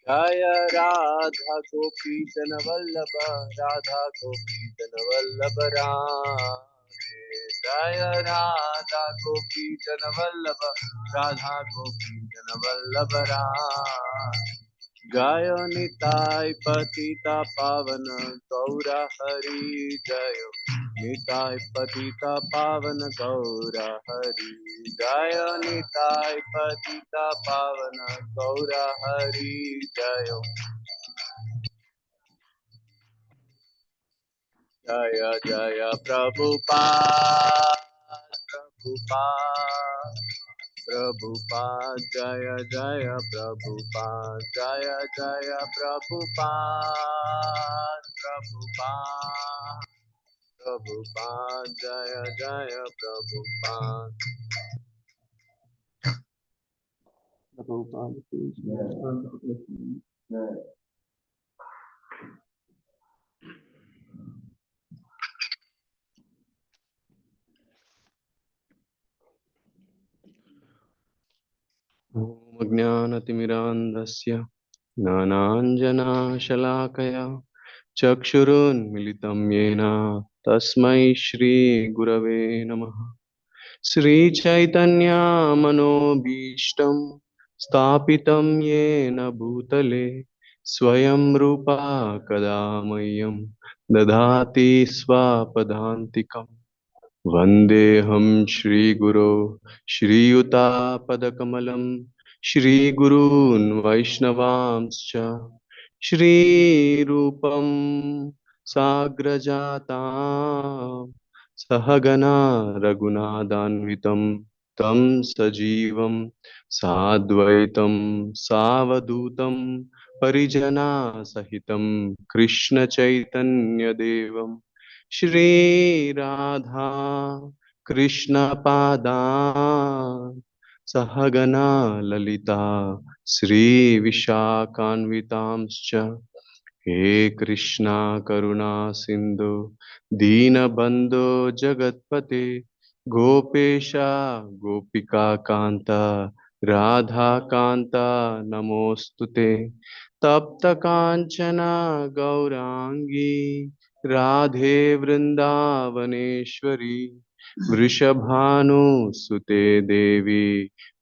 जय राधा गोपी जन वल्लभ, राधा गोपी जन वल्लभ राधे। जय राधा गोपी जन वल्लभ, राधा गोपी जन वल्लभ राधे। जय निताय पतिता पावन गौरा हरि, जय निताय पतिता पावन गौरा हरि। जय निताय पतिता पावन गौरा हरि, जय जय जय प्रभुपाद, प्रभुपाद, प्रभुपाद, जय जय प्रभुपाद, जय जय प्रभुपाद, प्रभुपाद, प्रभुपाद, जय जय प्रभुपाद, प्रभुपाद की जय। ॐ अज्ञानतिमिरान्धस्य ज्ञानाञ्जनशलाकया चक्षुरुन्मिलितं येन तस्मै श्रीगुरवे नमः। श्रीचैतन्यमनोभीष्टं स्थापितं येन भूतले स्वयं रूपा कदा मह्यं ददाति स्वपदान्तिकम्। वन्देऽहं श्रीगुरो श्रीयुतापदकमलं श्रीगुरून् वैष्णवांश्च श्रीरूपं साग्रजातां सहगना रघुनाथान्वितं तं सजीवं साद्वैतं सावधूतं परिजनासहितं कृष्णचैतन्यदेवं श्री राधा कृष्ण पादान् सहगना ललिता श्री विशाखान्वितांश्च। हे कृष्णा करुणा सिंधु दीनबंधो जगत्पते गोपेशा गोपिका कांता राधा कांता नमोस्तुते। तप्त कांचना गौरांगी राधे वृंदावनेश्वरी वृषभानुसुते देवी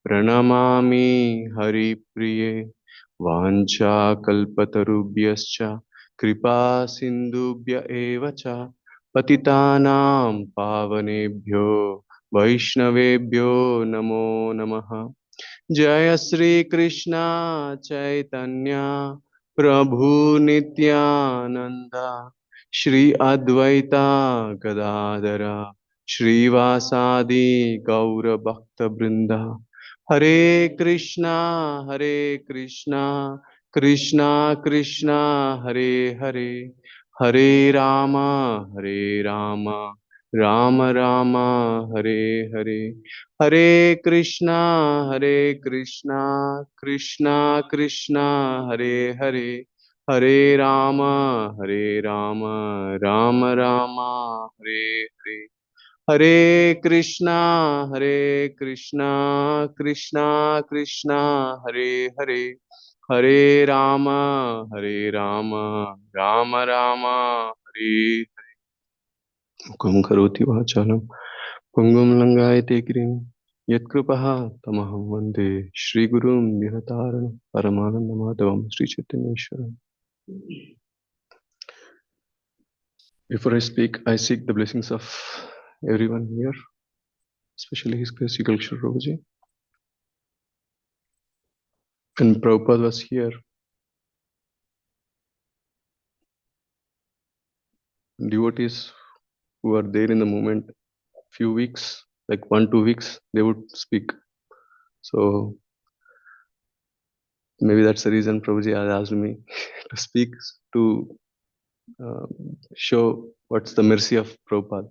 प्रणमामि हरिप्रिये वाञ्छाकल्पतरुभ्यश्च कृपा सिन्धुभ्य एव च पतितानां पावनेभ्यो वैष्णवेभ्यो नमो नमः। जय श्री कृष्ण चैतन्य प्रभु नित्यानंद श्री अद्वैता गदाधर श्रीवासादि गौर भक्त वृंद। हरे कृष्णा कृष्णा कृष्णा कृष्णा हरे हरे हरे राम राम राम हरे हरे हरे कृष्णा कृष्णा कृष्णा कृष्णा हरे हरे हरे राम राम राम हरे हरे हरे कृष्णा कृष्णा कृष्णा हरे हरे हरे राम राम राम हरे मुखं करोति वाचालं पुंगुं लंघयते गिरिं यत्कृपः तमहं वन्दे श्रीगुरुं निरतारणं परमानन्दमाधवं श्रीचैतन्येश्वरम्. Before I speak, I seek the blessings of everyone here, especially His Grace Yigalksha Prabhuji. When Prabhupada was here, devotees who were there in the moment, few weeks, like 1 2 weeks, they would speak. So maybe that's the reason Prabhuji has asked me to speak to uh, show what's the mercy of Prabhupada.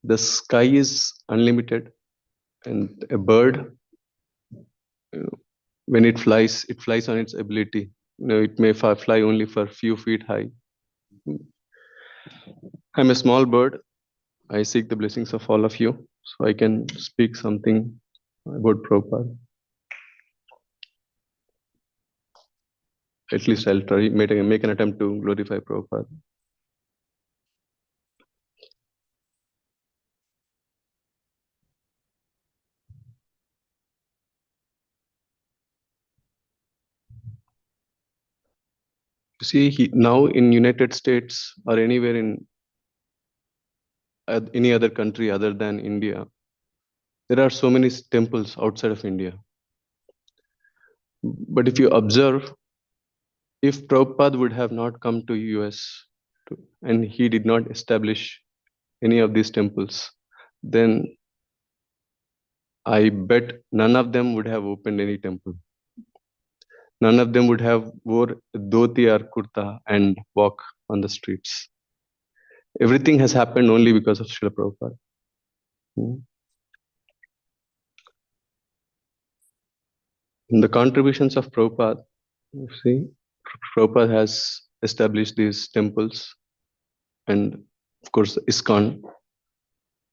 The sky is unlimited, and a bird, when it flies on its ability. It may fly only for few feet high. I'm a small bird. I seek the blessings of all of you, so I can speak something about Prabhupada. At least I'll try make an attempt to glorify Prabhupada. You see, now in United States or anywhere in any other country other than India, there are so many temples outside of India. But if you observe, if Prabhupada would have not come to US and he did not establish any of these temples, then I bet none of them would have opened any temple. None of them would have wore dhoti or kurta and walk on the streets. Everything has happened only because of Srila Prabhupada. Hmm. In the contributions of Prabhupada, you see, Prabhupada has established these temples and, of course, ISKCON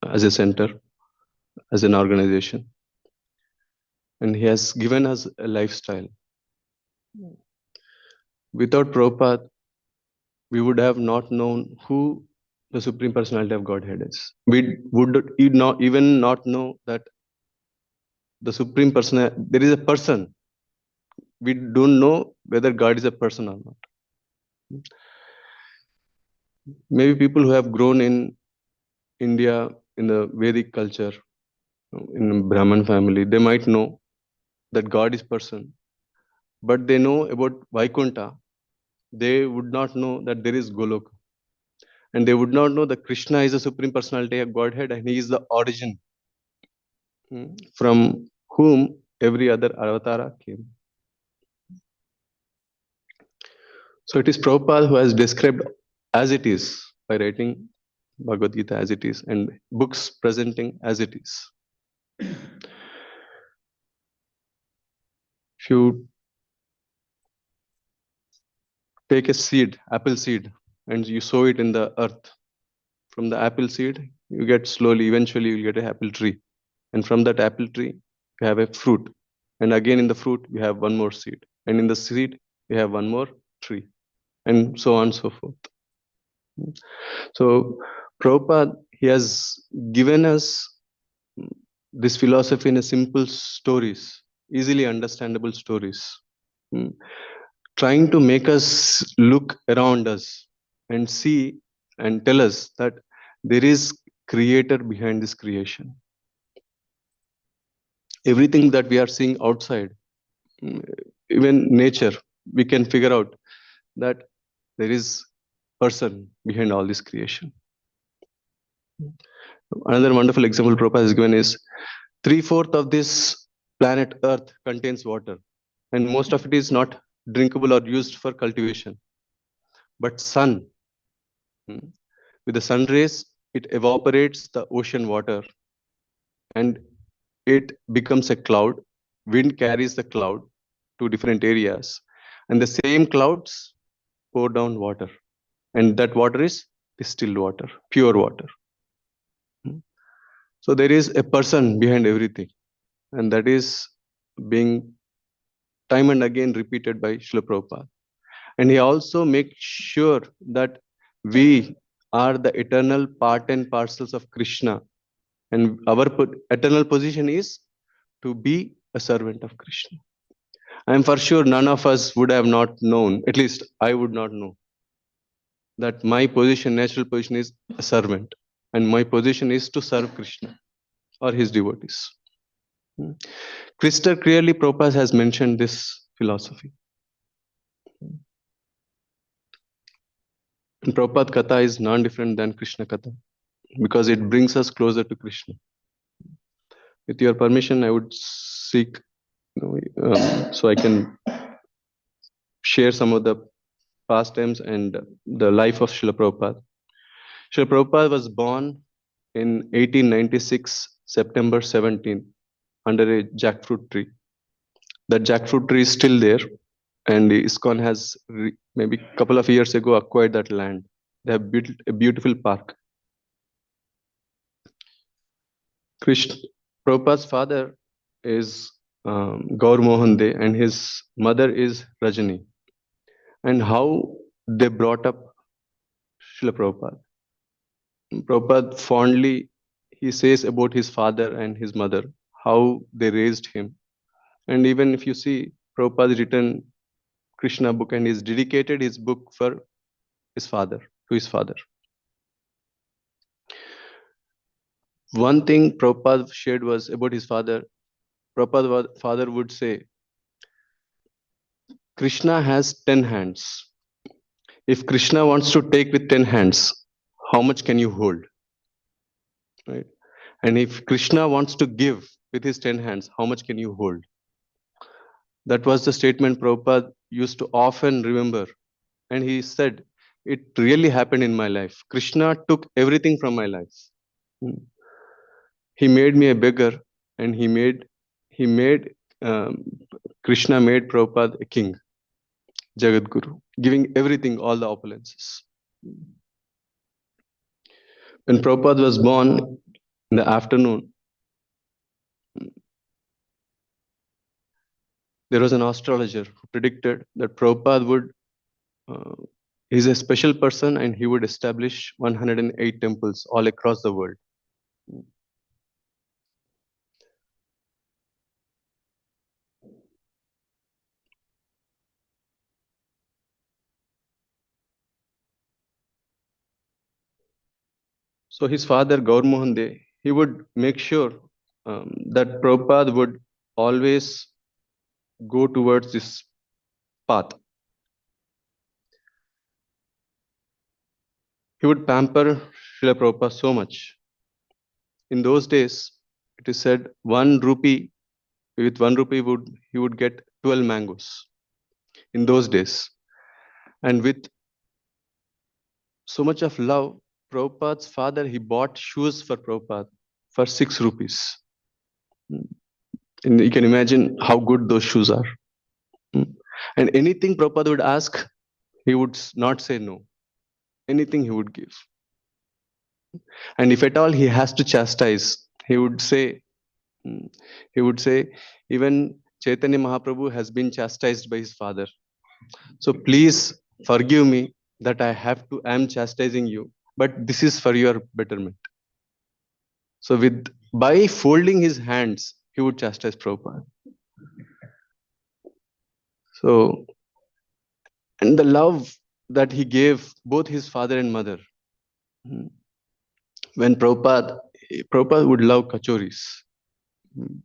as a center, as an organization. And he has given us a lifestyle. Without Prabhupada, we would have not known who the Supreme Personality of Godhead is. We would even not know that the Supreme Person, there is a person. We don't know whether God is a person or not. Maybe people who have grown in India in the Vedic culture, in a Brahman family, they might know that God is person, but they know about Vaikuntha. They would not know that there is Goloka, and they would not know that Krishna is the Supreme Personality of Godhead, and He is the origin from whom every other avatara came. So it is Prabhupada who has described as it is by writing Bhagavad Gita as it is and books presenting as it is. If you take a seed, apple seed, and you sow it in the earth, from the apple seed, you get slowly, eventually, you get an apple tree. And from that apple tree, you have a fruit. And again, in the fruit, you have one more seed. And in the seed, you have one more tree. And so on and so forth. So, Prabhupada, he has given us this philosophy in a simple stories, easily understandable stories, mm, trying to make us look around us and see and tell us that there is creator behind this creation. Everything that we are seeing outside, mm, even nature, we can figure out that there is person behind all this creation. Another wonderful example Prabhupada has given is three-fourths of this planet Earth contains water, and most of it is not drinkable or used for cultivation. But sun, mm, with the sun rays, it evaporates the ocean water and it becomes a cloud. Wind carries the cloud to different areas, and the same clouds pour down water, and that water is distilled water, pure water. Mm. So there is a person behind everything, and that is being time and again repeated by Srila Prabhupada. And he also makes sure that we are the eternal part and parcels of Krishna, and our eternal position is to be a servant of Krishna. I am for sure none of us would have not known, at least I would not know, that my position, natural position is a servant, and my position is to serve Krishna or his devotees. Hmm. Crystal clearly Prabhupada has mentioned this philosophy. And Prabhupada Katha is non-different than Krishna Katha because it brings us closer to Krishna. With your permission, I would seek, so I can share some of the pastimes and the life of Srila Prabhupada. Srila Prabhupada was born in 1896, September 17, under a jackfruit tree. That jackfruit tree is still there, and ISKCON has maybe a couple of years ago acquired that land. They have built a beautiful park. Krishna, Prabhupada's father is Gaur Mohan De, and his mother is Rajani. And how they brought up Srila Prabhupada. Prabhupada fondly he says about his father and his mother, how they raised him. And even if you see, Prabhupada written Krishna book and he's dedicated his book for his father, to his father. One thing Prabhupada shared was about his father. Prabhupada father would say, Krishna has 10 hands. If Krishna wants to take with 10 hands, how much can you hold? Right? And if Krishna wants to give with his 10 hands, how much can you hold? That was the statement Prabhupada used to often remember. And he said, it really happened in my life. Krishna took everything from my life. He made me a beggar, and he made Krishna made Prabhupada a king, Jagat Guru, giving everything, all the opulences. When Prabhupada was born in the afternoon, there was an astrologer who predicted that Prabhupada would, he's a special person and he would establish 108 temples all across the world. So his father, Gaur Mohan De, he would make sure that Prabhupada would always go towards this path. He would pamper Srila Prabhupada so much. In those days, it is said 1 rupee, with 1 rupee he would get 12 mangoes. In those days. And with so much of love, Prabhupada's father, he bought shoes for Prabhupada for 6 rupees. And you can imagine how good those shoes are. And anything Prabhupada would ask, he would not say no. Anything he would give. And if at all he has to chastise, he would say, even Chaitanya Mahaprabhu has been chastised by his father. So please forgive me that I am chastising you, but this is for your betterment. So by folding his hands, he would chastise Prabhupada. So, and the love that he gave both his father and mother. Hmm. When Prabhupada would love kachoris. Hmm.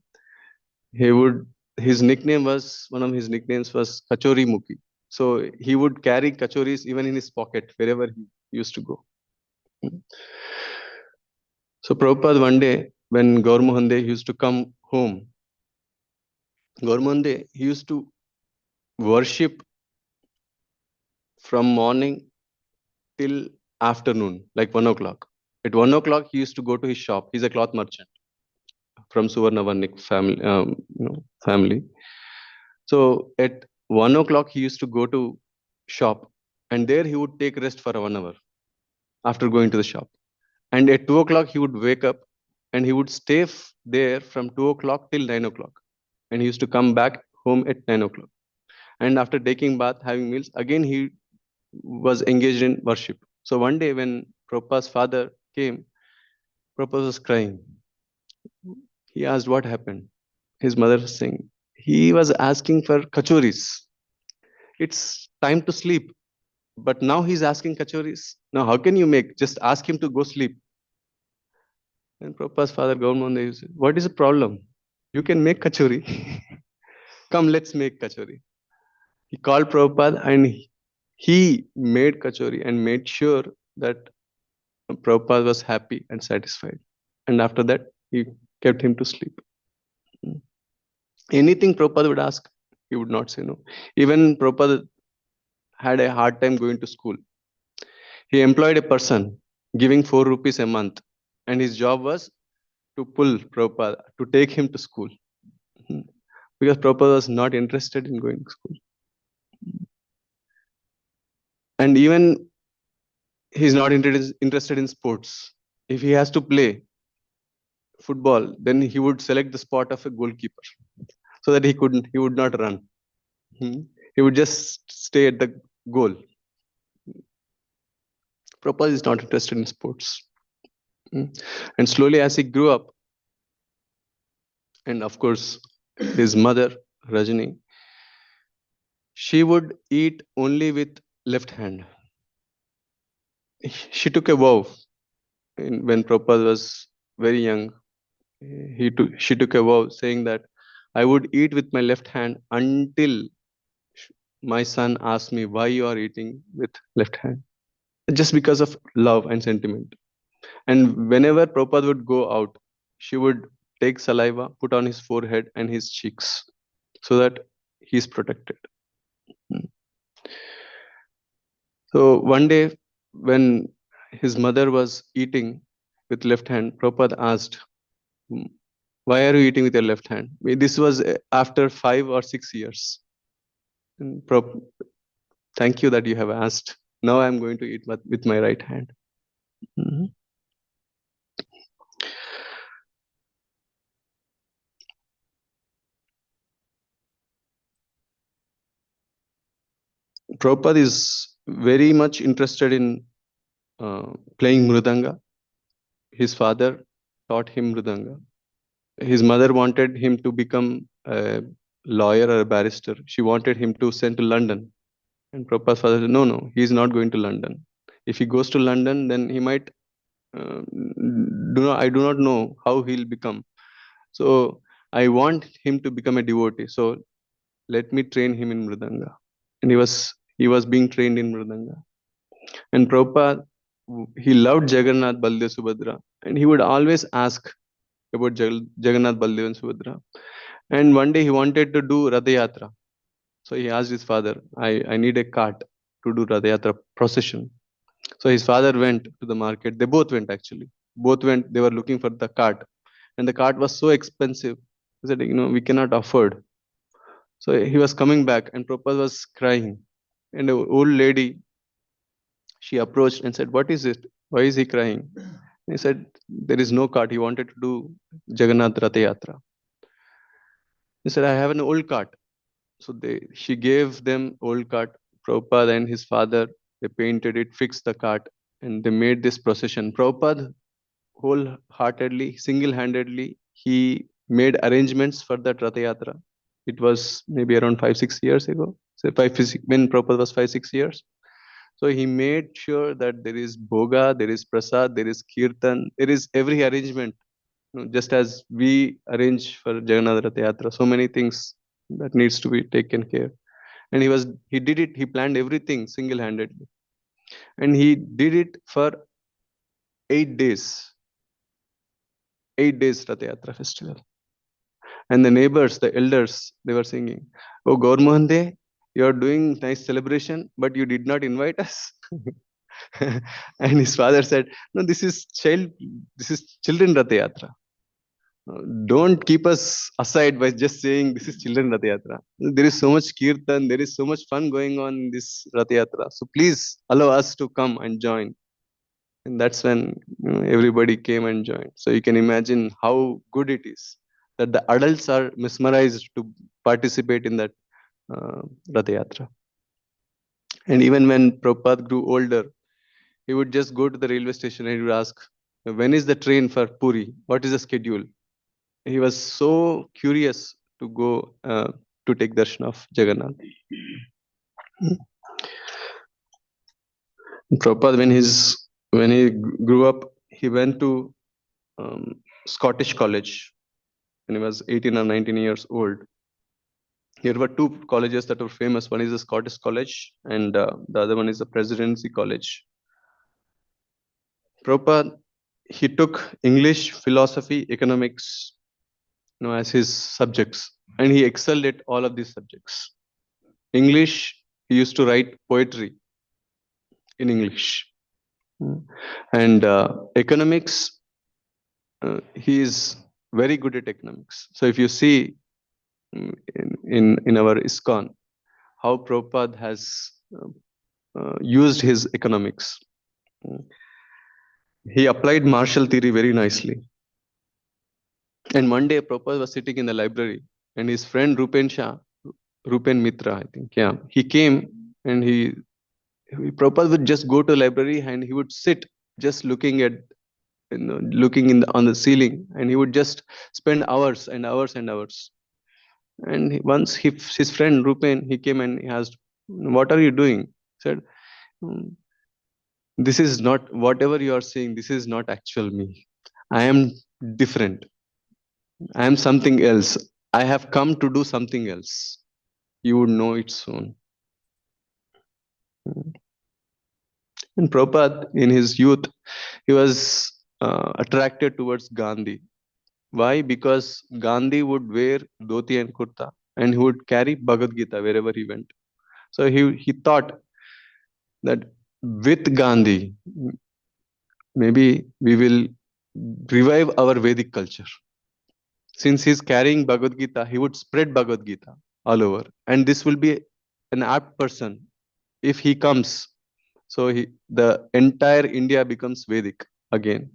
He would, his nickname was, one of his nicknames was Kachori Mukhi. So he would carry kachoris even in his pocket wherever he used to go. Hmm. So Prabhupada one day, when Gaur Mohan De used to come home, Gaur Mohan De, he used to worship from morning till afternoon, like 1 o'clock. At 1 o'clock, he used to go to his shop. He's a cloth merchant from Suvarnavanik family. Family. So at 1 o'clock, he used to go to shop, and there he would take rest for 1 hour after going to the shop. And at 2 o'clock, he would wake up, and he would stay there from 2 o'clock till 9 o'clock. And he used to come back home at 9 o'clock. And after taking bath, having meals, again he was engaged in worship. So one day when Prabhupada's father came, Prabhupada was crying. He asked what happened. His mother was saying, he was asking for kachoris. It's time to sleep. But now he's asking kachoris. Now how can you make? Just ask him to go sleep. And Prabhupada's father, Gauramonde, said, what is the problem? You can make kachori. Come, let's make kachori. He called Prabhupada and he made kachori and made sure that Prabhupada was happy and satisfied. And after that, he kept him to sleep. Anything Prabhupada would ask, he would not say no. Even Prabhupada had a hard time going to school. He employed a person giving 4 rupees a month, and his job was to pull Prabhupada to take him to school. Because Prabhupada was not interested in going to school. And even he's not interested in sports. If he has to play football, then he would select the spot of a goalkeeper so that he would not run. He would just stay at the goal. Prabhupada is not interested in sports. And slowly as he grew up, and of course his mother, Rajani, she would eat only with left hand. She took a vow when Prabhupada was very young. She took a vow saying that I would eat with my left hand until my son asked me why you are eating with left hand. Just because of love and sentiment. And whenever Prabhupada would go out, she would take saliva, put on his forehead and his cheeks so that he's protected. So one day, when his mother was eating with left hand, Prabhupada asked, why are you eating with your left hand? This was after 5 or 6 years. And thank you that you have asked. Now I'm going to eat with my right hand. Mhm. Prabhupada is very much interested in playing mridanga. His father taught him mridanga. His mother wanted him to become a lawyer or a barrister. She wanted him to send to London. And Prabhupada's father said, no, no, he's not going to London. If he goes to London, then he might, I do not know how he'll become. So I want him to become a devotee. So let me train him in mridanga. And he was being trained in mridanga. And Prabhupada, he loved Jagannath, Baldev, Subhadra, and he would always ask about Jagannath, Baldev, and Subhadra. And one day he wanted to do Radha Yatra. So he asked his father, I need a cart to do Radha Yatra procession. So his father went to the market. They both went actually. Both went, they were looking for the cart. And the cart was so expensive. He said, we cannot afford. So he was coming back and Prabhupada was crying. And an old lady, she approached and said, what is it? Why is he crying? He said, there is no cart. He wanted to do Jagannath Ratha Yatra. He said, I have an old cart. So she gave them old cart. Prabhupada and his father, they painted it, fixed the cart, and they made this procession. Prabhupada wholeheartedly, single-handedly, he made arrangements for that Ratha Yatra. It was maybe around 5-6 years ago. So when Prabhupada was 5-6 years. So he made sure that there is boga, there is prasad, there is kirtan, there is every arrangement. Just as we arrange for Jagannath Ratha Yatra, so many things that needs to be taken care. And he did it. He planned everything single-handedly, and he did it for 8 days. 8 days Ratha Yatra festival. And the neighbors, the elders, they were singing, "Oh Gaurmohande, you are doing nice celebration, but you did not invite us." And his father said, "No, this is children Ratha Yatra. Don't keep us aside by just saying this is children Ratha Yatra. There is so much kirtan, there is so much fun going on in this Ratha Yatra. So please allow us to come and join." And that's when everybody came and joined. So you can imagine how good it is that the adults are mesmerized to participate in that uh, Ratha Yatra. And even when Prabhupada grew older, he would just go to the railway station and he would ask, "When is the train for Puri? What is the schedule?" He was so curious to go to take darshan of Jagannath. Prabhupada, when he grew up, he went to Scottish college when he was 18 or 19 years old. Here were two colleges that were famous. One is the Scottish College, and the other one is the Presidency College. Prabhupada, he took English, philosophy, economics, as his subjects, and he excelled at all of these subjects. English, he used to write poetry in English, and economics, he is very good at economics. So if you see in our ISKCON, how Prabhupada has used his economics. He applied Marshall theory very nicely. And one day Prabhupada was sitting in the library, and his friend Rupen Mitra, I think, yeah, he came, and Prabhupada would just go to the library and he would sit just looking at, looking on the ceiling, and he would just spend hours and hours and hours. And once his friend Rupen, he came and he asked, "What are you doing?" He said, "Hmm, this is not whatever you are saying. This is not actual me. I am different. I am something else. I have come to do something else. You would know it soon." And Prabhupada, in his youth, he was attracted towards Gandhi. Why? Because Gandhi would wear dhoti and kurta, and he would carry Bhagavad Gita wherever he went. So he thought that with Gandhi, maybe we will revive our Vedic culture. Since he's carrying Bhagavad Gita, he would spread Bhagavad Gita all over. And this will be an apt person if he comes. So the entire India becomes Vedic again.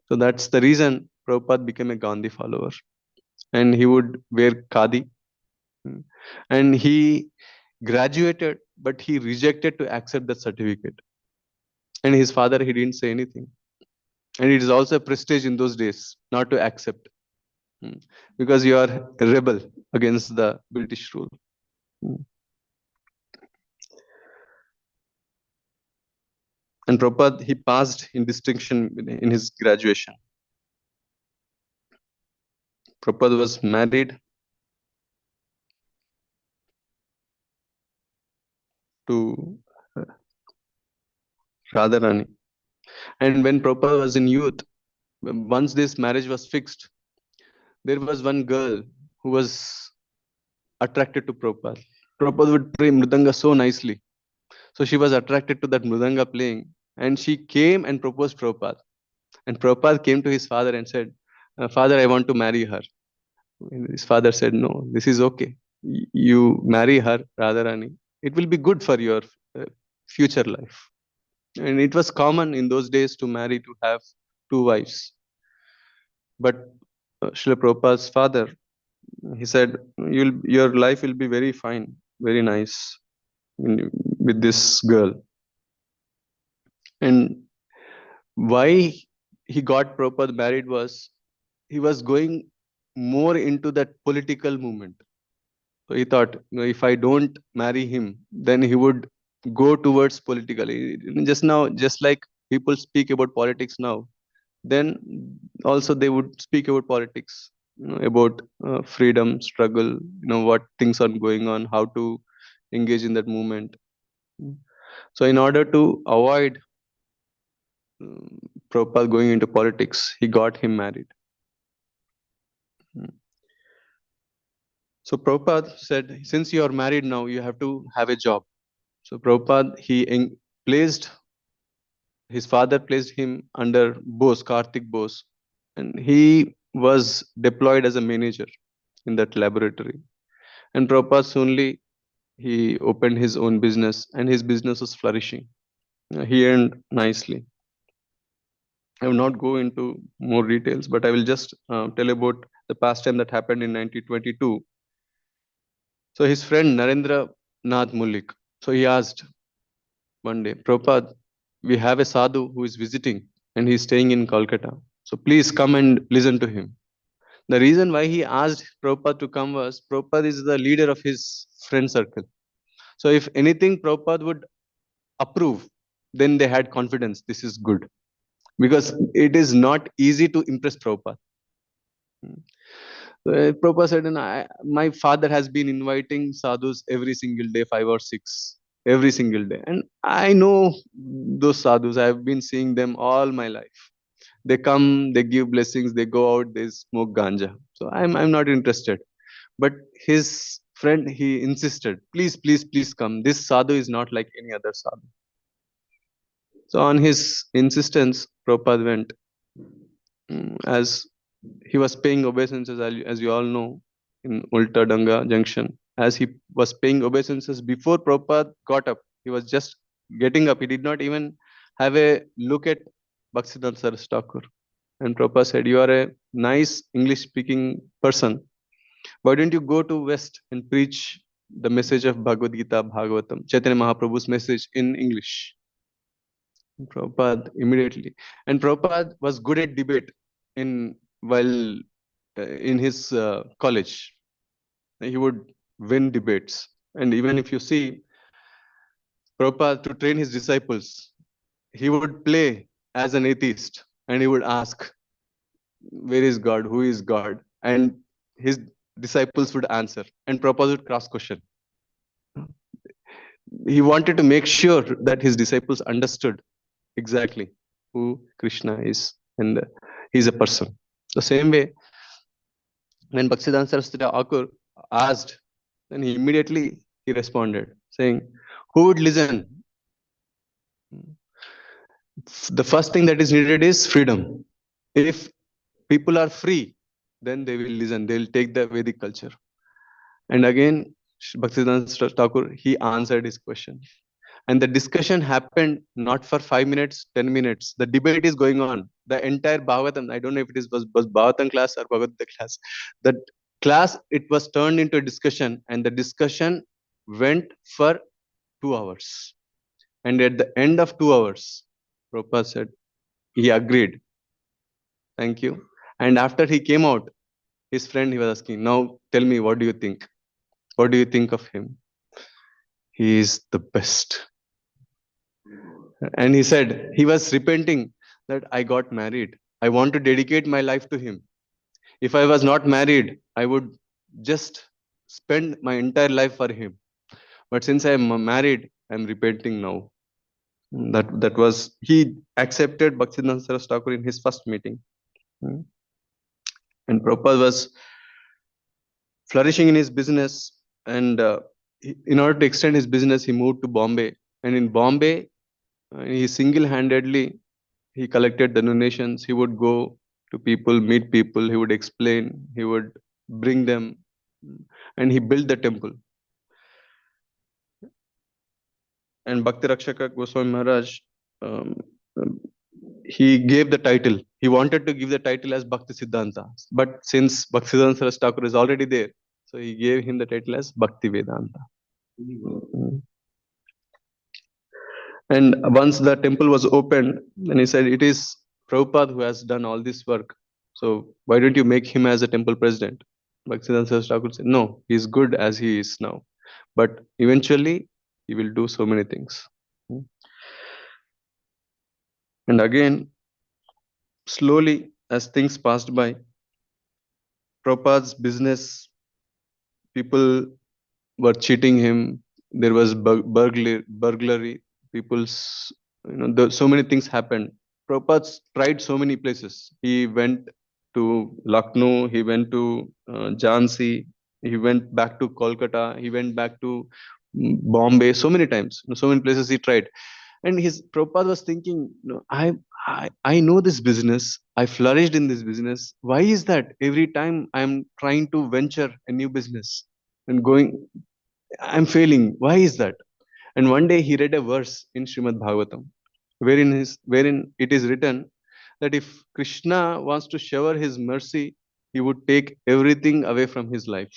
So that's the reason Prabhupada became a Gandhi follower. And he would wear khadi. And he graduated, but he rejected to accept that certificate. And his father, he didn't say anything. And it is also a prestige in those days not to accept. Because you are a rebel against the British rule. And Prabhupada, he passed in distinction in his graduation. Prabhupada was married to Radharani. And when Prabhupada was in youth, once this marriage was fixed, there was one girl who was attracted to Prabhupada. Prabhupada would play mridanga so nicely. So she was attracted to that mridanga playing. And she came and proposed Prabhupada. And Prabhupada came to his father and said, "Father, I want to marry her." And his father said, "No, this is okay. You marry her, Radharani. It will be good for your uh, future life." And it was common in those days to marry, to have two wives. But Srila Prabhupada's father, he said, your life will be very fine, very nice with this girl. And why he got Prabhupada married was he was going more into that political movement. So he thought, if I don't marry him, then he would go towards political. Just now, just like people speak about politics now, then also they would speak about politics, about freedom, struggle, what things are going on, how to engage in that movement. So in order to avoid um, Prabhupada going into politics, he got him married. So Prabhupada said, since you are married now, you have to have a job. So Prabhupada, placed, his father placed him under Bose, Karthik Bose, and he was deployed as a manager in that laboratory. And Prabhupada soonly, he opened his own business and his business was flourishing. He earned nicely. I will not go into more details, but I will just tell about the pastime that happened in 1922. So his friend Narendra Nath Mullik, so he asked one day, Prabhupada, we have a sadhu who is visiting and he's staying in Kolkata. So please come and listen to him. The reason why he asked Prabhupada to come was Prabhupada is the leader of his friend circle. So if anything Prabhupada would approve, then they had confidence this is good. Because it is not easy to impress Prabhupada. Prabhupada said, my father has been inviting sadhus every single day, 5 or 6, every single day. And I know those sadhus, I have been seeing them all my life. They come, they give blessings, they go out, they smoke ganja. So I'm not interested. But his friend, he insisted, please, please, please come. This sadhu is not like any other sadhu. So on his insistence, Prabhupada went. As he was paying obeisances, as you all know, in Ulta Danga Junction. As he was paying obeisances before Prabhupada got up, he was just getting up. He did not even have a look at Bhaktisiddhanta Saraswati Thakur. And Prabhupada said, you are a nice English speaking person. Why don't you go to West and preach the message of Bhagavad Gita, Bhagavatam, Chaitanya Mahaprabhu's message in English? Prabhupada immediately. And Prabhupada was good at debate while in his college. He would win debates. And even if you see Prabhupada to train his disciples, he would play as an atheist and he would ask, where is God? Who is God? And his disciples would answer. And Prabhupada would cross question. He wanted to make sure that his disciples understood exactly who Krishna is and he's a person. The same way, when Bhaktisiddhanta Saraswati Thakur asked, then he responded, saying, who would listen? The first thing that is needed is freedom. If people are free, then they will listen. They will take the Vedic culture. And again, Bhaktisiddhanta Thakur, he answered his question. And the discussion happened not for 5 minutes, 10 minutes. The debate is going on. The entire Bhagavatam, I don't know if it was Bhagavatam class or Bhagavad Gita class. That class, it was turned into a discussion and the discussion went for 2 hours. And at the end of 2 hours, Prabhupada said, he agreed. Thank you. And after he came out, his friend, he was asking, now tell me, what do you think? What do you think of him? He is the best. And he said, he was repenting that I got married. I want to dedicate my life to him. If I was not married, I would just spend my entire life for him. But since I am married, I am repenting now. That was, he accepted Bhaktisiddhanta Saraswati Thakur in his first meeting. And Prabhupada was flourishing in his business. And in order to extend his business, he moved to Bombay. And in Bombay, he single-handedly, he collected the donations. He would go to people, meet people. He would explain. He would bring them. And he built the temple. And Bhakti Rakshaka Goswami Maharaj, um, he gave the title. He wanted to give the title as Bhakti Siddhanta. But since Bhakti Siddhanta Saraswati Thakur is already there, so he gave him the title as Bhakti Vedanta. And once the temple was opened, then he said, it is Prabhupada who has done all this work. So why don't you make him as a temple president? Bhaktivedanta Saraswati Thakur said, no, he's good as he is now. But eventually, he will do so many things. And again, slowly, as things passed by, Prabhupada's business, people were cheating him. There was burglary. People's, so many things happened. Prabhupada tried so many places. He went to Lucknow. He went to Jhansi. He went back to Kolkata. He went back to Bombay. So many times. So many places he tried. And his Prabhupada was thinking, I know this business. I flourished in this business. Why is that? Every time I'm trying to venture a new business and going, I'm failing. Why is that? And one day he read a verse in Srimad Bhagavatam, wherein it is written that if Krishna wants to shower his mercy, he would take everything away from his life.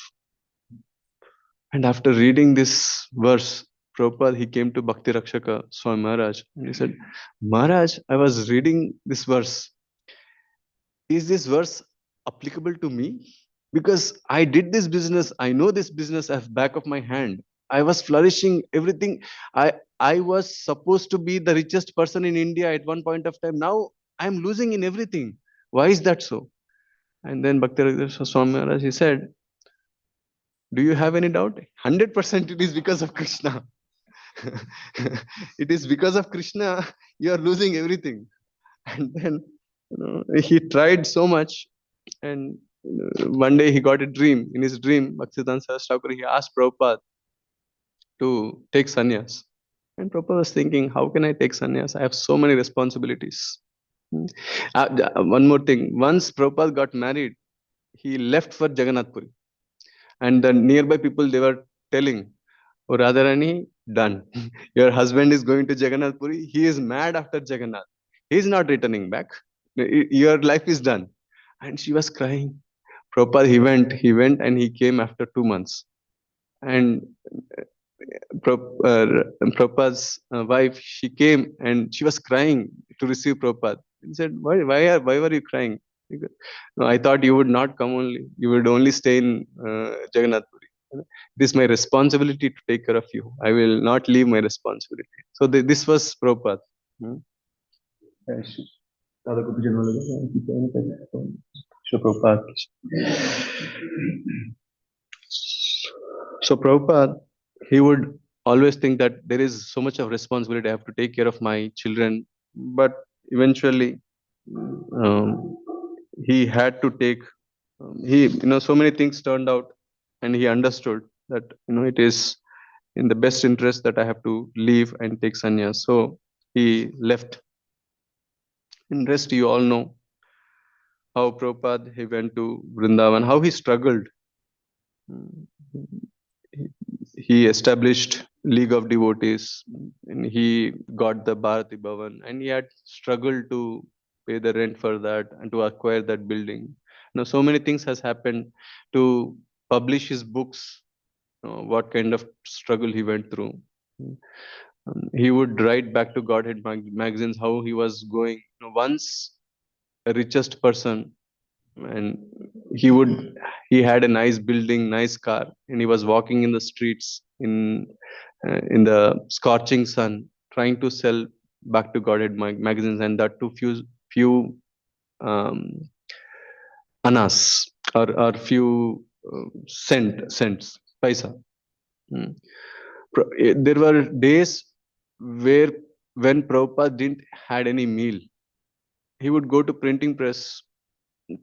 And after reading this verse, Prabhupada, he came to Bhakti Rakshaka Swami Maharaj and he said, Maharaj, I was reading this verse. Is this verse applicable to me? Because I did this business, I know this business as back of my hand. I was flourishing everything. I was supposed to be the richest person in India at one point of time. Now I'm losing in everything. Why is that so? And then Bhakti Rakshaka Swami Maharaj, he said, do you have any doubt? 100% it is because of Krishna. It is because of Krishna you are losing everything. And then he tried so much, and one day he got a dream. In his dream, Bhaktivedanta Saraswati Thakur, he asked Prabhupada to take sannyas. And Prabhupada was thinking, how can I take sannyas? I have so many responsibilities. Hmm. One more thing. Once Prabhupada got married, he left for Jagannath Puri. And the nearby people, they were telling, oh, Radharani, done. Your husband is going to Jagannath Puri. He is mad after Jagannath. He is not returning back. Your life is done. And she was crying. Prabhupada, he went and he came after 2 months. And Prabhupada's wife, she came and she was crying to receive Prabhupada. He said, why were you crying? He goes, no, I thought you would not come only. You would only stay in Jagannath Puri. It is my responsibility to take care of you. I will not leave my responsibility. So this was Prabhupada. Hmm. Prabhupada. So Prabhupada, he would always think that there is so much of responsibility. I have to take care of my children, but eventually um, he had to take. So many things turned out, and he understood that it is in the best interest that I have to leave and take sannyas. So he left. In rest, you all know how Prabhupada he went to Vrindavan, how he struggled. Mm, he established League of Devotees, and he got the Bharati Bhavan, and he had struggled to pay the rent for that and to acquire that building. So many things has happened to publish his books. What kind of struggle he went through. He would write back to Godhead magazines how he was going. Once a richest person, and he had a nice building, nice car, and he was walking in the streets in the scorching sun, trying to sell back to Godhead magazines, and that too few um, anas, or few cents, paisa. Hmm. There were days where when Prabhupada didn't had any meal, he would go to printing press.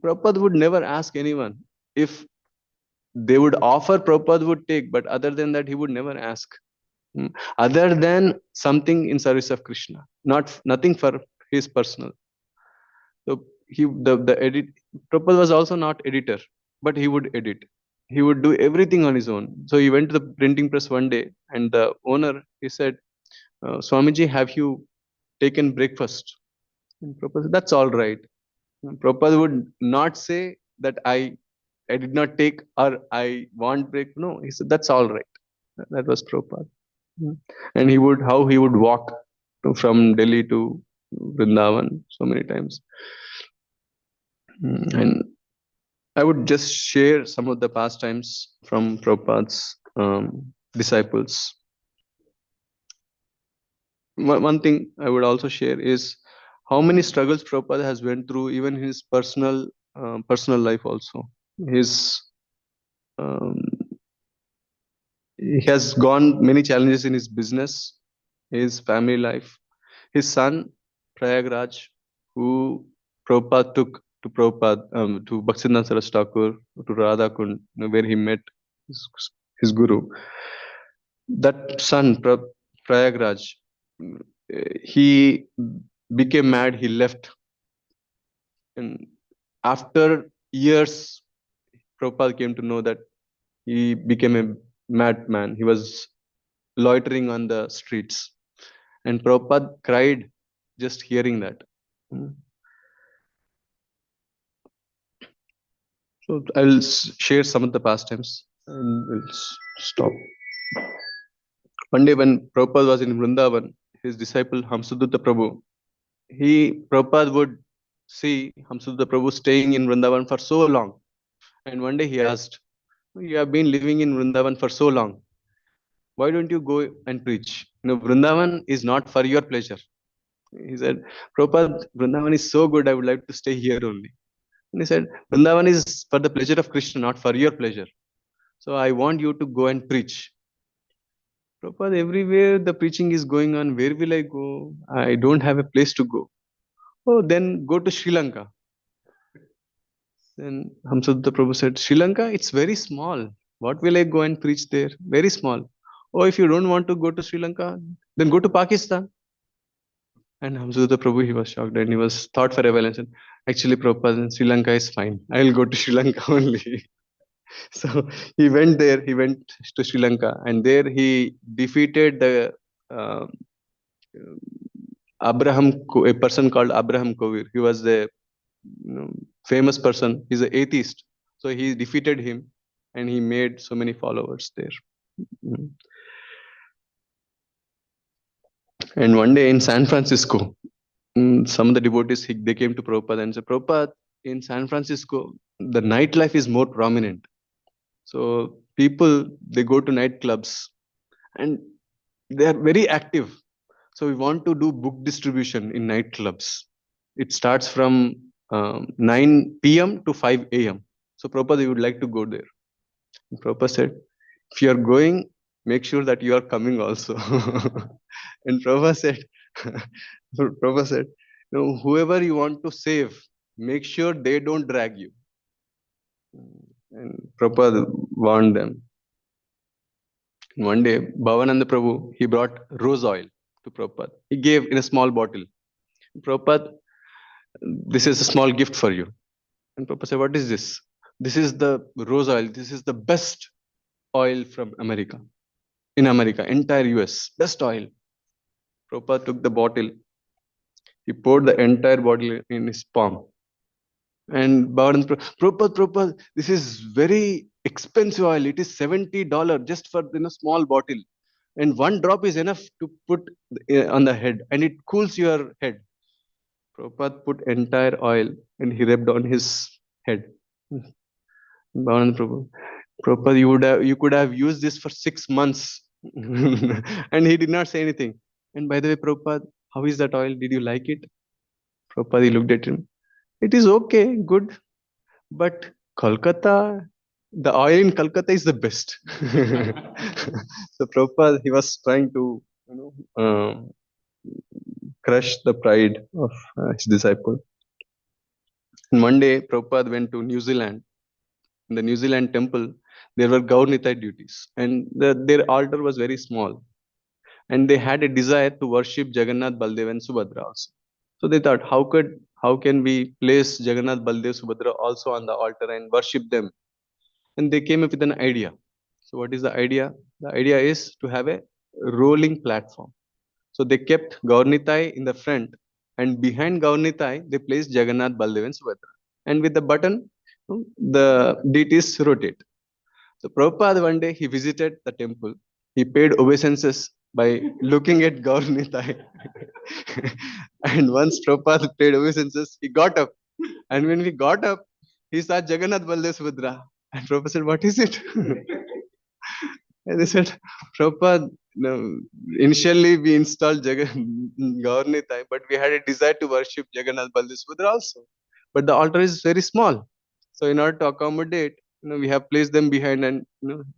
Prabhupada would never ask anyone. If they would offer, Prabhupada would take, but other than that, he would never ask. Other than something in service of Krishna, nothing for his personal. So the edit. Prabhupada was also not editor, but he would edit. He would do everything on his own. So he went to the printing press one day, and the owner, he said, Swamiji, have you taken breakfast? And Prabhupada said, that's all right. And Prabhupada would not say that I did not take or I want break. No, he said, that's all right. That was Prabhupada. And he would walk from Delhi to Vrindavan so many times. And I would just share some of the pastimes from Prabhupada's disciples. One thing I would also share is how many struggles Prabhupada has went through, even in his personal life also. His um, he has gone many challenges in his business, his family life. His son Prayagraj, who Prabhupada took to to Bhaktisiddhanta Saraswati Thakur, to Radha Kund, where he met his, his guru. That son, Prayagraj, he became mad. He left, and after years, Prabhupada came to know that he became a madman. He was loitering on the streets, and Prabhupada cried just hearing that. Mm. So I'll share some of the pastimes and we'll stop. One day when Prabhupada was in Vrindavan, his disciple Hamsuduta Prabhu, Prabhupada would see Hamsuduta Prabhu staying in Vrindavan for so long. And one day he asked, "You have been living in Vrindavan for so long. Why don't you go and preach? Vrindavan is not for your pleasure." He said, "Prabhupada, Vrindavan is so good, I would like to stay here only." And he said, "Vrindavan is for the pleasure of Krishna, not for your pleasure. So I want you to go and preach." Prabhupada, everywhere the preaching is going on, where will I go? I don't have a place to go. Oh, then go to Sri Lanka. Then Hamsuddha Prabhu said, Sri Lanka, it's very small. What will I go and preach there? Very small. Oh, if you don't want to go to Sri Lanka, then go to Pakistan. And Hamsuddha Prabhu, he was shocked and he was thought for a while and said, actually, Prabhupada, Sri Lanka is fine. I will go to Sri Lanka only. So he went there, he went to Sri Lanka, and there he defeated the uh, a person called Abraham Kovir. He was the famous person. He's an atheist. So he defeated him and he made so many followers there. Mm. And one day in San Francisco, some of the devotees, they came to Prabhupada and said, Prabhupada, in San Francisco, the nightlife is more prominent. So people, they go to nightclubs and they are very active. So we want to do book distribution in nightclubs. It starts from 9 p.m. to 5 a.m. So Prabhupada, you would like to go there. And Prabhupada said, if you are going, make sure that you are coming also. And Prabhupada said, Prabhupada said, whoever you want to save, make sure they don't drag you. And Prabhupada warned them. And one day, Bhavananda Prabhu, he brought rose oil to Prabhupada. He gave in a small bottle. Prabhupada, this is a small gift for you. And Prabhupada said, what is this? This is the rose oil. This is the best oil from America. In America, entire US, best oil. Prabhupada took the bottle. He poured the entire bottle in his palm. And Bhavananda Prabhupada, this is very expensive oil. It is $70 just for small bottle. And one drop is enough to put on the head. And it cools your head. Prabhupada put entire oil and he rubbed on his head. Bhavananda Prabhupada, you could have used this for 6 months. And he did not say anything. And by the way, Prabhupada, how is that oil? Did you like it? Prabhupada, he looked at him. It is okay, good. But Kolkata, the oil in Kolkata is the best. So Prabhupada, he was trying to, crush the pride of his disciple. And one day, Prabhupada went to New Zealand. In the New Zealand temple, there were Gaurnitai duties, and their altar was very small. And they had a desire to worship Jagannath, Baldev, and Subhadra also. So they thought, how can we place Jagannath, Baldev, Subhadra also on the altar and worship them? And they came up with an idea. So what is the idea? The idea is to have a rolling platform. So they kept Gaurnitai in the front, and behind Gaurnitai, they placed Jagannath, Baldev, and Subhadra. And with the button, the deities rotate. So Prabhupada one day he visited the temple. He paid obeisances by looking at Gaurnitai. And once Prabhupada paid obeisances, he got up. And when we got up, he saw Jagannath Baldev Subhadra. And Prabhupada said, "What is it?" And they said, "Prabhupada, no, initially we installed Gaurnitai, but we had a desire to worship Jagannath Baldev Subhadra also. But the altar is very small. So in order to accommodate, we have placed them behind and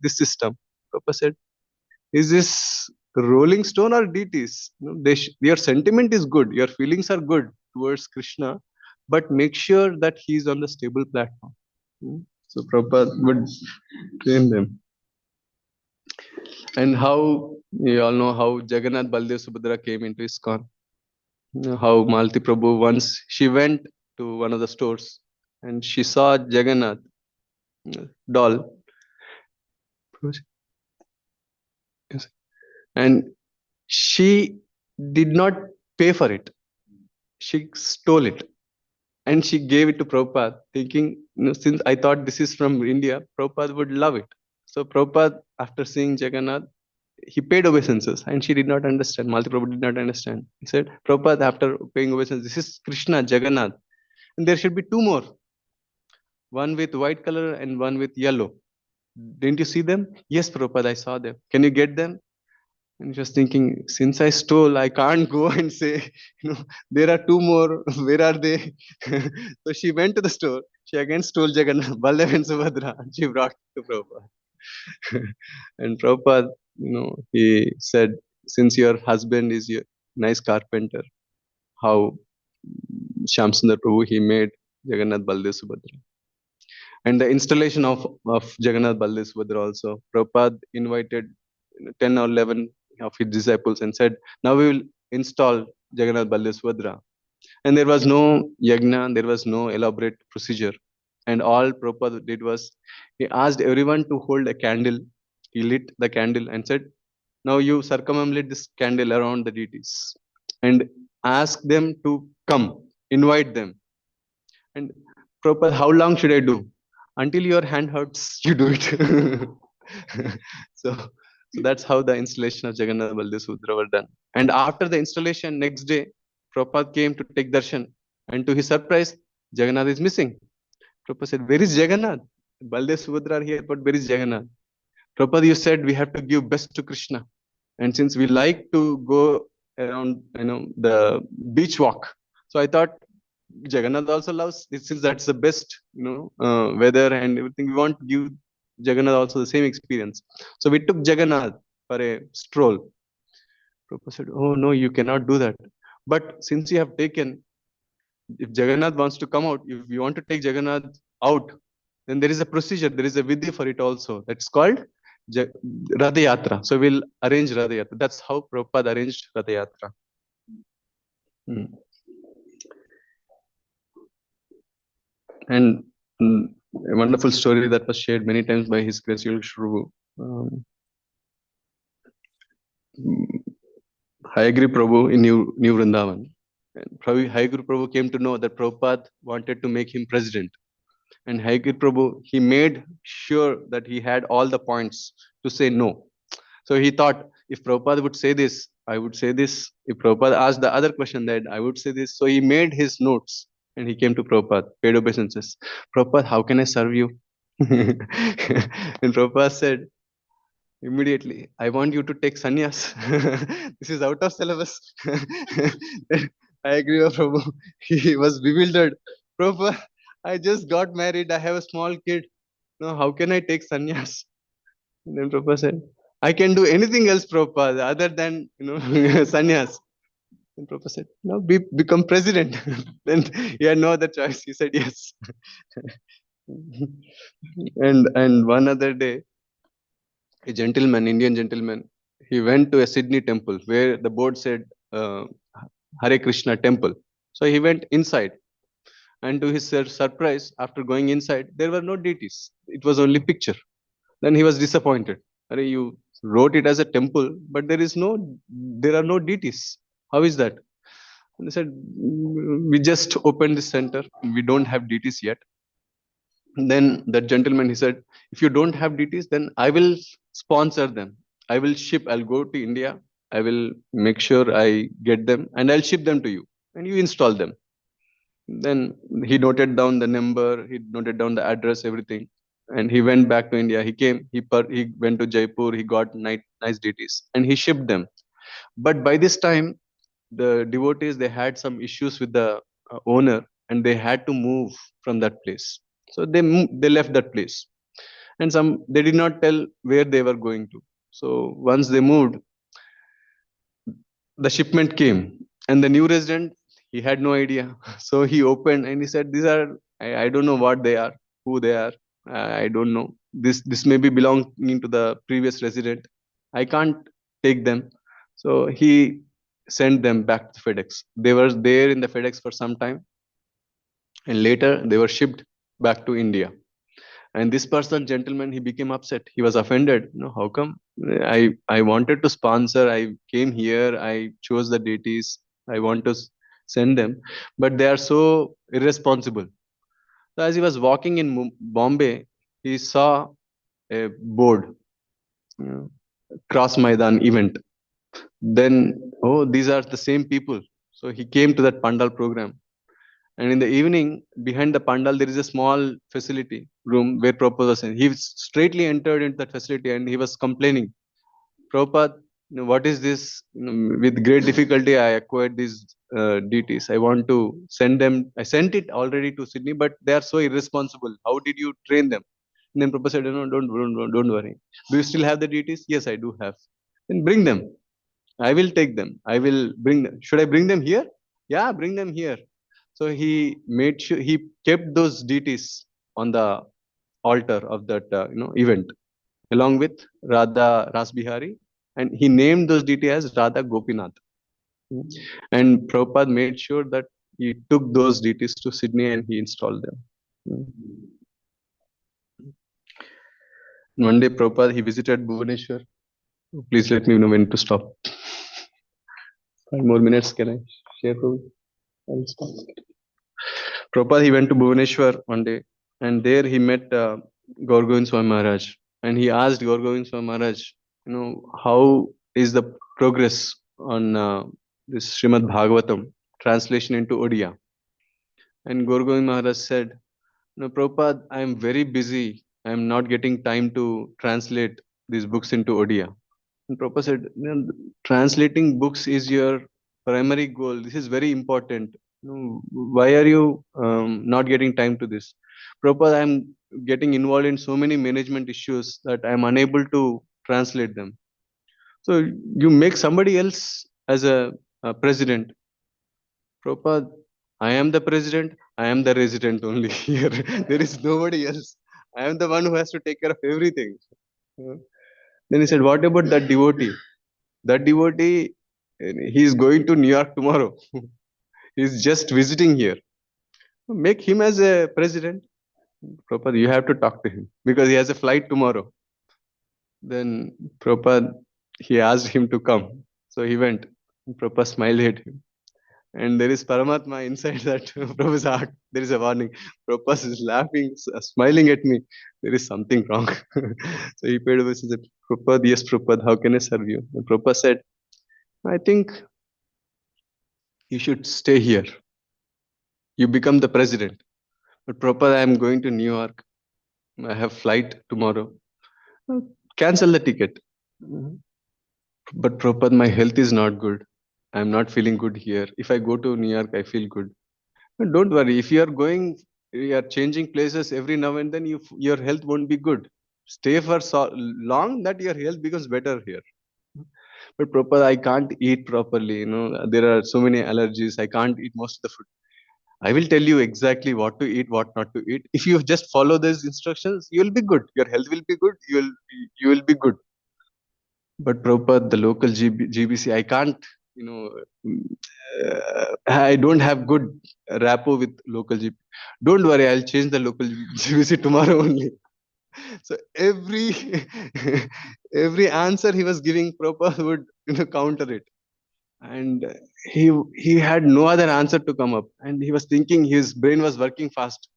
this system." Prabhupada said, "Is this rolling stone or deities? Your sentiment is good, your feelings are good towards Krishna, but make sure that he is on the stable platform." So Prabhupada would train them. And how you all know how Jagannath Baldev Subhadra came into ISKCON. How Malti Prabhu once she went to one of the stores and she saw Jagannath doll. Yes. And she did not pay for it. She stole it and she gave it to Prabhupada, thinking, since I thought this is from India, Prabhupada would love it. So Prabhupada, after seeing Jagannath, he paid obeisances and she did not understand. Malti Prabhu did not understand. He said, "Prabhupada, after paying obeisances, this is Krishna, Jagannath. And there should be two more, one with white color and one with yellow. Didn't you see them?" "Yes, Prabhupada, I saw them. Can you get them?" And just thinking, since I stole, I can't go and say, there are two more. Where are they? So she went to the store. She again stole Jagannath, Baldev and Subhadra. And she brought to Prabhupada. And Prabhupada, he said, since your husband is a nice carpenter, how Shamsundar Prabhu, he made Jagannath, Baldev, Subhadra. And the installation of Jagannath, Baldev, Subhadra also, Prabhupada invited 10 or 11 of his disciples and said, "Now we will install Jagannath Baldev Subhadra." And there was no yagna, there was no elaborate procedure. And all Prabhupada did was, he asked everyone to hold a candle. He lit the candle and said, "Now you circumambulate this candle around the deities and ask them to come, invite them." And Prabhupada, "How long should I do?" "Until your hand hurts, you do it." So that's how the installation of Jagannath Baldev Subhadra were done. And after the installation, next day, Prabhupada came to take darshan. And to his surprise, Jagannath is missing. Prabhupada said, "Where is Jagannath? Baldev Subhadra are here, but where is Jagannath?" "Prabhupada, you said we have to give best to Krishna. And since we like to go around, the beach walk, so I thought Jagannath also loves it, since that's the best, weather and everything. We want to give Jagannath also the same experience. So we took Jagannath for a stroll." Prabhupada said, "Oh no, you cannot do that. But since you have taken, if Jagannath wants to come out, if you want to take Jagannath out, then there is a procedure, there is a vidhi for it also. That's called Radha Yatra. So we'll arrange Radha Yatra." That's how Prabhupada arranged Radha Yatra. And a wonderful story that was shared many times by His Grace Prabhu. Hayagri Prabhu in New Vrindavan. And Hayagri Prabhu came to know that Prabhupada wanted to make him president. And Hayagri Prabhu, he made sure that he had all the points to say no. So he thought, if Prabhupada would say this, I would say this. If Prabhupada asked the other question, that I would say this. So he made his notes and he came to Prabhupada, paid obeisances. "Prabhupada, how can I serve you?" And Prabhupada said, immediately, "I want you to take sannyas. This is out of syllabus." I agree with Prabhu. He was bewildered. "Prabhupada, I just got married. I have a small kid. No, how can I take sannyas?" And then Prabhupada said, "I can do anything else, Prabhupada, other than sannyas." And Prabhupada said, "No, become president." Then he had no other choice. He said yes. And one other day, a gentleman, Indian gentleman, he went to a Sydney temple where the board said Hare Krishna temple. So he went inside, and to his surprise, after going inside, there were no deities. It was only picture. Then he was disappointed. "Are you wrote it as a temple, but there are no deities. How is that?" And they said, "We just opened this center. We don't have deities yet." Then that gentleman, he said, "If you don't have deities, then I will sponsor them. I will ship. I'll go to India. I will make sure I get them and I'll ship them to you and you install them. Then he noted down the number, he noted down the address, everything, and he went back to India. He came, he went to Jaipur, he got nice deities, and he shipped them. But by this time, the devotees they had some issues with the owner, and they had to move from that place. So they left that place, and some they did not tell where they were going to. So once they moved, the shipment came and the new resident he had no idea. So he opened and he said, these are I don't know what they are, who they are. I don't know, this may be belonging to the previous resident, I can't take them. So he sent them back to FedEx. They were there in the FedEx for some time, and later they were shipped back to India. And this person gentleman he became upset, he was offended, how come I wanted to sponsor, I came here, I chose the deities, I want to send them, but they are so irresponsible. So as he was walking in Bombay, he saw a board, you know, cross maidan event. Then, oh, these are the same people. So he came to that pandal program. And in the evening, behind the pandal, there is a small facility room where Prabhupada was in. He straightly entered into that facility and he was complaining, Prabhupada, what is this? With great difficulty, I acquired these deities. I want to send them. I sent it already to Sydney, but they are so irresponsible. How did you train them? And then Prabhupada said, no, don't worry. Do you still have the deities? Yes, I do have. Then bring them. I will take them. I will bring them. Should I bring them here? Yeah, bring them here. So he made sure he kept those deities on the altar of that event, along with Radha Rasbihari, and he named those deities as Radha Gopinath. And Prabhupada made sure that he took those deities to Sydney and he installed them. One day, Prabhupada he visited Bhubaneswar. Please let me know when to stop. 5 more minutes, can I share, Prabhu? I'll stop. Prabhupada, he went to Bhubaneswar one day, and there he met Gaur Govind Swami Maharaj, and he asked Gaur Govind Swami Maharaj, how is the progress on this Srimad Bhagavatam translation into Odia? And Gaur Govind Maharaj said, Prabhupada, I am very busy. I am not getting time to translate these books into Odia. And Prabhupada said, translating books is your primary goal. This is very important. Why are you not getting time to this? Prabhupada, I am getting involved in so many management issues that I am unable to translate them. So you make somebody else as a president. Prabhupada, I am the president. I am the resident only here. There is nobody else. I am the one who has to take care of everything. Then he said, what about that devotee? That devotee, he is going to New York tomorrow. He is just visiting here. Make him as a president. Prabhupada, you have to talk to him because he has a flight tomorrow. Then Prabhupada, he asked him to come. So he went. Prabhupada smiled at him. And there is Paramatma inside that Prabhu's heart. There is a warning. Prabhupada is laughing, smiling at me. There is something wrong. So he paid over and said, Prabhupada, yes, Prabhupada, how can I serve you? And Prabhupada said, I think you should stay here. You become the president. But Prabhupada, I am going to New York. I have flight tomorrow. Cancel the ticket. But Prabhupada, my health is not good. I am not feeling good here. If I go to New York, I feel good. But don't worry. If you are going, you are changing places every now and then, your health won't be good. Stay for so long that your health becomes better here. But Prabhupada, I can't eat properly. There are so many allergies. I can't eat most of the food. I will tell you exactly what to eat, what not to eat. If you just follow those instructions, you will be good. Your health will be good. You will be good. But Prabhupada, the local GBC, I can't, I don't have good rapport with local GP. Don't worry, I'll change the local GBC tomorrow only. So every every answer he was giving, Prabhupada would counter it. And he had no other answer to come up. And he was thinking, his brain was working fast.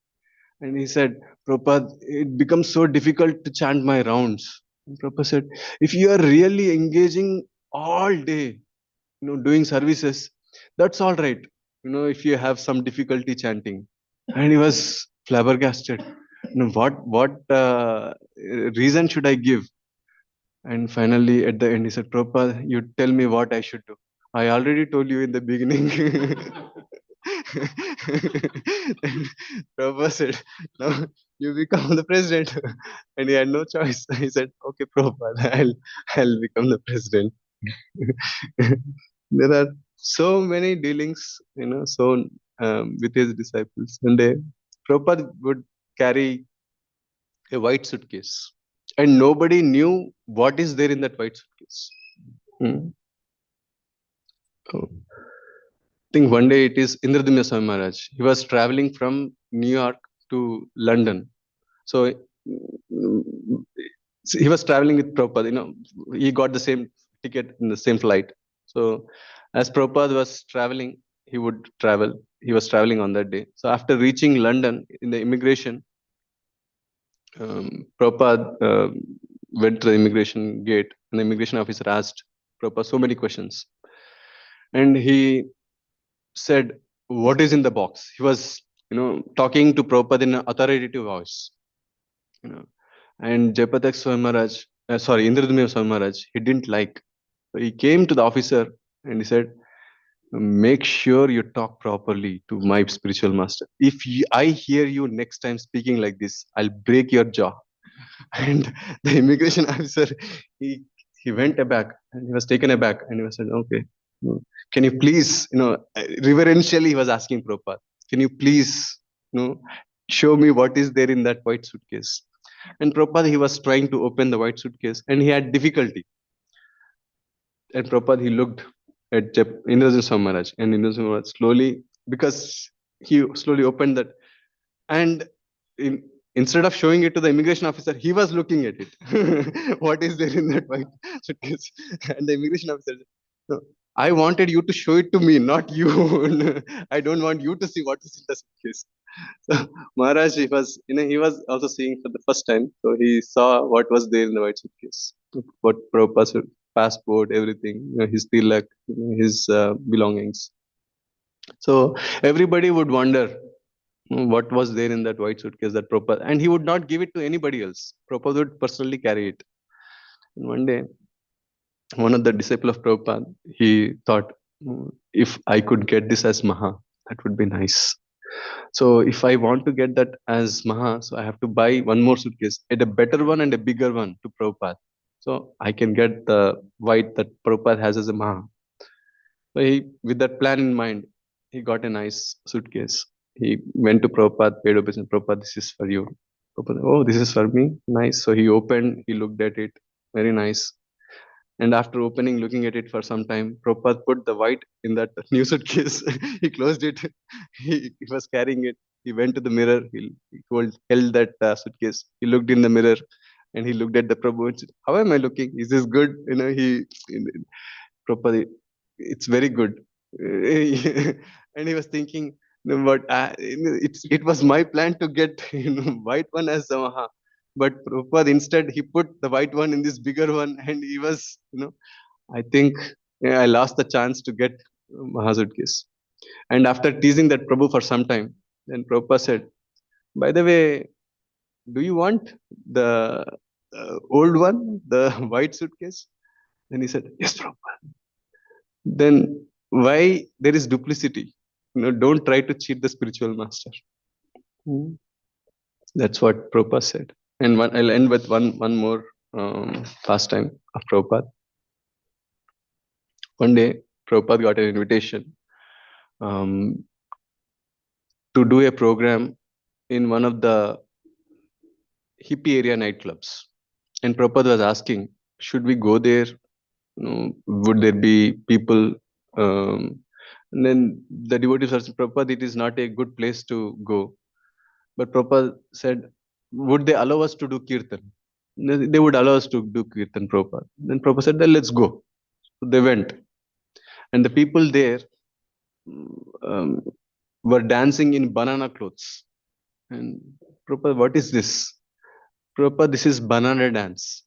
And he said, Prabhupada, it becomes so difficult to chant my rounds. And Prabhupada said, if you are really engaging all day, doing services. That's all right. If you have some difficulty chanting. And he was flabbergasted. What reason should I give? And finally, at the end, he said, Prabhupada, you tell me what I should do. I already told you in the beginning. And Prabhupada said, no, you become the president. And he had no choice. He said, okay, Prabhupada, I'll become the president. There are so many dealings, with his disciples. And Prabhupada would carry a white suitcase. And nobody knew what is there in that white suitcase. Hmm. Oh. I think one day it is Indradumya Swami Maharaj. He was traveling from New York to London. So he was traveling with Prabhupada. He got the same ticket in the same flight. So as Prabhupada was traveling, he would travel. He was traveling on that day. So after reaching London in the immigration, Prabhupada went to the immigration gate, and the immigration officer asked Prabhupada so many questions. And he said, what is in the box? He was, talking to Prabhupada in an authoritative voice. And Japatak Swami Maharaj, Indradumya Swami Maharaj, he didn't like. So he came to the officer and he said, make sure you talk properly to my spiritual master. If I hear you next time speaking like this, I'll break your jaw. And the immigration officer, he he went aback, and he was taken aback, and he was said, okay, can you please, reverentially he was asking Prabhupada, can you please, show me what is there in that white suitcase? And Prabhupada, he was trying to open the white suitcase, and he had difficulty. And Prabhupada, he looked at Indra Swami Maharaj, and Indra Swami Maharaj slowly, because he slowly opened that, and instead of showing it to the immigration officer, he was looking at it. What is there in that white suitcase? And the immigration officer said, no, I wanted you to show it to me, not you. I don't want you to see what is in the suitcase. So Maharaj, he was also seeing for the first time. So he saw what was there in the white suitcase. What Prabhupada's passport, everything, his tilak, his belongings. So everybody would wonder, what was there in that white suitcase that Prabhupada, and he would not give it to anybody else. Prabhupada would personally carry it. And one day, one of the disciple of Prabhupada, he thought, if I could get this as Maha, that would be nice. So if I want to get that as Maha, so I have to buy one more suitcase, and a better one and a bigger one to Prabhupada. So I can get the white that Prabhupada has as a Maha. So with that plan in mind, he got a nice suitcase. He went to Prabhupada, paid obeisance. Prabhupada, this is for you. Prabhupada, oh, this is for me. Nice. So he opened, he looked at it. Very nice. And after opening, looking at it for some time, Prabhupada put the white in that new suitcase. He closed it. He was carrying it. He went to the mirror. He held that suitcase. He looked in the mirror and he looked at the Prabhu and said, how am I looking? Is this good? Prabhupada, it's very good. And he was thinking, but it was my plan to get white one as Samaha. But Prabhupada instead he put the white one in this bigger one, and he was, I think I lost the chance to get Mahasutkis. And after teasing that Prabhu for some time, then Prabhupada said, by the way, do you want the old one, the white suitcase? And he said, yes, Prabhupada. Then why there is duplicity? Don't try to cheat the spiritual master. That's what Prabhupada said. And I'll end with one more pastime of Prabhupada. One day, Prabhupada got an invitation to do a program in one of the hippie area nightclubs. And Prabhupada was asking, should we go there? Would there be people? And then the devotees asked Prabhupada, it is not a good place to go. But Prabhupada said, would they allow us to do kirtan? They would allow us to do kirtan, Prabhupada. Then Prabhupada said, then let's go. So they went. And the people there um, were dancing in banana clothes. And Prabhupada, what is this? Prabhupada, this is banana dance.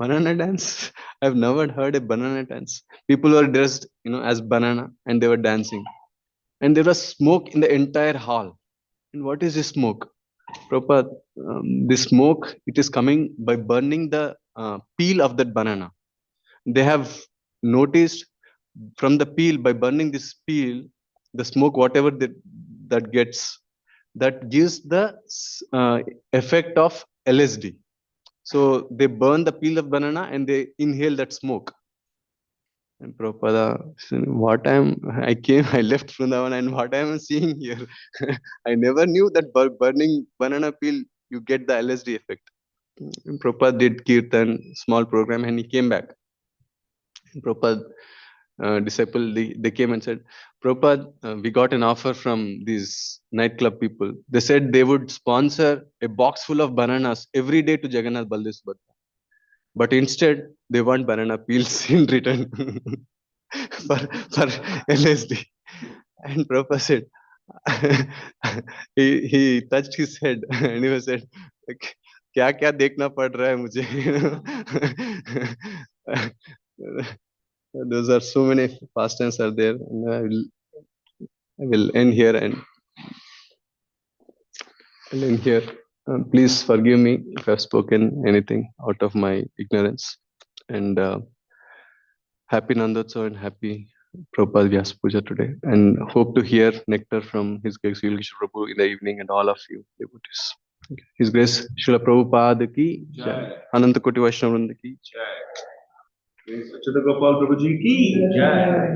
Banana dance? I've never heard a banana dance. People were dressed, as banana, and they were dancing. And there was smoke in the entire hall. And what is this smoke? Prabhupada, the smoke, it is coming by burning the peel of that banana. They have noticed from the peel, by burning this peel, the smoke, whatever that gets, that gives the effect of LSD. So they burn the peel of banana and they inhale that smoke. And Prabhupada, I left Vrindavan, and what I am seeing here, I never knew that burning banana peel, you get the LSD effect. And Prabhupada did kirtan, small program, and he came back. And Prabhupada disciple, they came and said, Prabhupada, we got an offer from these nightclub people. They said they would sponsor a box full of bananas every day to Jagannath Baldev's birthday. But instead, they want banana peels in return for LSD. And Prabhupada said, he touched his head and he was said, क्या क्या देखना पड़ रहा है मुझे. Those are so many pastimes are there. And I will end here and I'll end here. Please forgive me if I've spoken anything out of my ignorance. And happy Nandotsav and happy Prabhupada Vyas Puja today. And hope to hear nectar from His Grace Yulkishore Prabhu in the evening and all of you devotees. His Grace Srila Prabhupada ki Jai. Ananta Koti Vaishnava Vrinda ki Jai. Achyta Gopal Prabhu ji ki Jai.